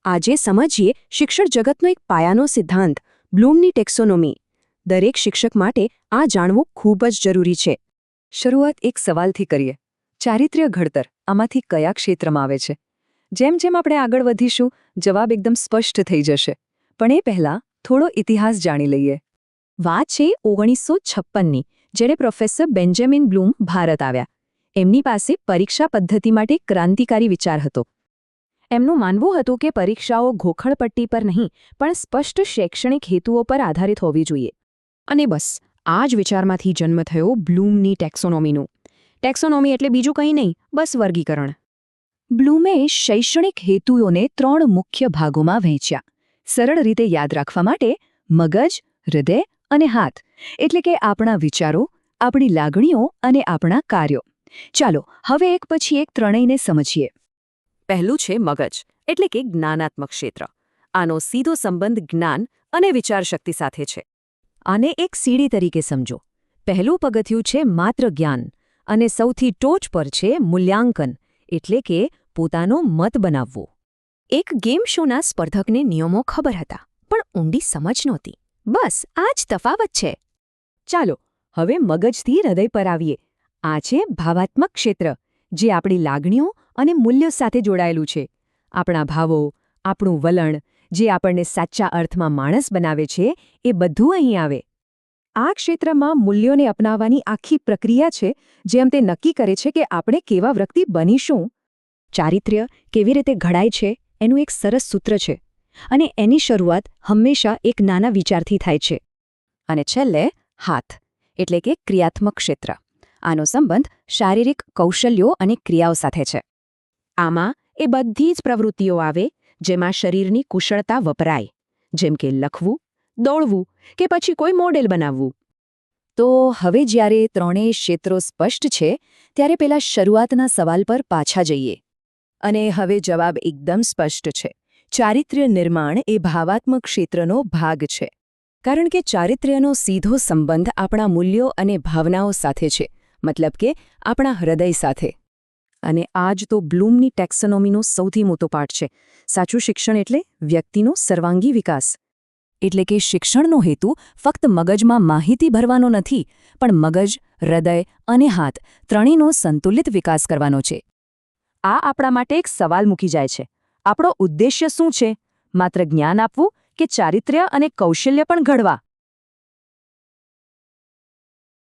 આજે સમજીએ શિક્ષણ જગતનો એક પાયાનો સિદ્ધાંત બ્લૂમની ટેક્સોનોમી. દરેક શિક્ષક માટે આ જાણવું ખૂબ જ જરૂરી છે. શરૂઆત એક સવાલથી કરીએ. ચારિત્ર્ય ઘડતર આમાંથી કયા ક્ષેત્રમાં આવે છે? જેમ જેમ આપણે આગળ વધીશું જવાબ એકદમ સ્પષ્ટ થઈ જશે. પણ એ પહેલાં થોડો ઇતિહાસ જાણી લઈએ. વાત છે 1956ની, જ્યારે પ્રોફેસર બેન્જામિન બ્લૂમ ભારત આવ્યા. એમની પાસે પરીક્ષા પદ્ધતિ માટે ક્રાંતિકારી વિચાર હતો. એમનું માનવું હતું કે પરીક્ષાઓ ઘોખણપટ્ટી પર નહીં પણ સ્પષ્ટ શૈક્ષણિક હેતુઓ પર આધારિત હોવી જોઈએ. અને બસ આ જ વિચારમાંથી જન્મ થયો બ્લૂમની ટેક્સોનોમીનું. ટેક્સોનોમી એટલે બીજું કંઈ નહીં, બસ વર્ગીકરણ. બ્લૂમે શૈક્ષણિક હેતુઓને 3 મુખ્ય ભાગોમાં વહેંચ્યા. સરળ રીતે યાદ રાખવા માટે મગજ, હૃદય અને હાથ, એટલે કે આપણા વિચારો, આપણી લાગણીઓ અને આપણા કાર્યો. ચાલો હવે એક પછી એક ત્રણેયને સમજીએ. પહેલું છે મગજ, એટલે કે જ્ઞાનાત્મક ક્ષેત્ર. આનો સીધો સંબંધ જ્ઞાન અને વિચારશક્તિ સાથે છે. આને એક સીડી તરીકે સમજો. પહેલું પગથિયું છે માત્ર જ્ઞાન, અને સૌથી ટોચ પર છે મૂલ્યાંકન, એટલે કે પોતાનો મત બનાવવો. એક ગેમ શોના સ્પર્ધકને નિયમો ખબર હતા, પણ ઊંડી સમજ નહોતી. બસ આ જ તફાવત છે. ચાલો હવે મગજથી હૃદય પર આવીએ. આ છે ભાવાત્મક ક્ષેત્ર, જે આપણી લાગણીઓ અને મૂલ્યો સાથે જોડાયેલું છે. આપણા ભાવો, આપણું વલણ, જે આપણને સાચા અર્થમાં માણસ બનાવે છે, એ બધું અહીં આવે. આ ક્ષેત્રમાં મૂલ્યોને અપનાવવાની આખી પ્રક્રિયા છે, જેમ તે નક્કી કરે છે કે આપણે કેવા વ્યક્તિ બનીશું. ચારિત્ર્ય કેવી રીતે ઘડાય છે એનું એક સરસ સૂત્ર છે, અને એની શરૂઆત હંમેશા એક નાના વિચારથી થાય છે. અને છેલ્લે હાથ, એટલે કે ક્રિયાત્મક ક્ષેત્ર. આનો સંબંધ શારીરિક કૌશલ્યો અને ક્રિયાઓ સાથે છે. આમાં એ બધી જ પ્રવૃત્તિઓ આવે જેમાં શરીરની કુશળતા વપરાય, જેમ કે લખવું, દોડવું કે પછી કોઈ મોડેલ બનાવવું. તો હવે જ્યારે ત્રણેય ક્ષેત્રો સ્પષ્ટ છે, ત્યારે પેલા શરૂઆતના સવાલ પર પાછા જઈએ. અને હવે જવાબ એકદમ સ્પષ્ટ છે. ચારિત્ર્ય નિર્માણ એ ભાવાત્મક ક્ષેત્રનો ભાગ છે. કારણ કે ચારિત્ર્યનો સીધો સંબંધ આપણા મૂલ્યો અને ભાવનાઓ સાથે છે, મતલબ કે આપણા હૃદય સાથે. અને આ જ તો બ્લૂમની ટેક્સોનોમીનો સૌથી મોટો પાઠ છે. સાચું શિક્ષણ એટલે વ્યક્તિનો સર્વાંગી વિકાસ. એટલે કે શિક્ષણનો હેતુ ફક્ત મગજમાં માહિતી ભરવાનો નથી, પણ મગજ, હૃદય અને હાથ ત્રણેયનો સંતુલિત વિકાસ કરવાનો છે. આ આપણા માટે એક સવાલ મૂકી જાય છે. આપણો ઉદ્દેશ્ય શું છે? માત્ર જ્ઞાન આપવું કે ચારિત્ર્ય અને કૌશલ્ય પણ ઘડવા?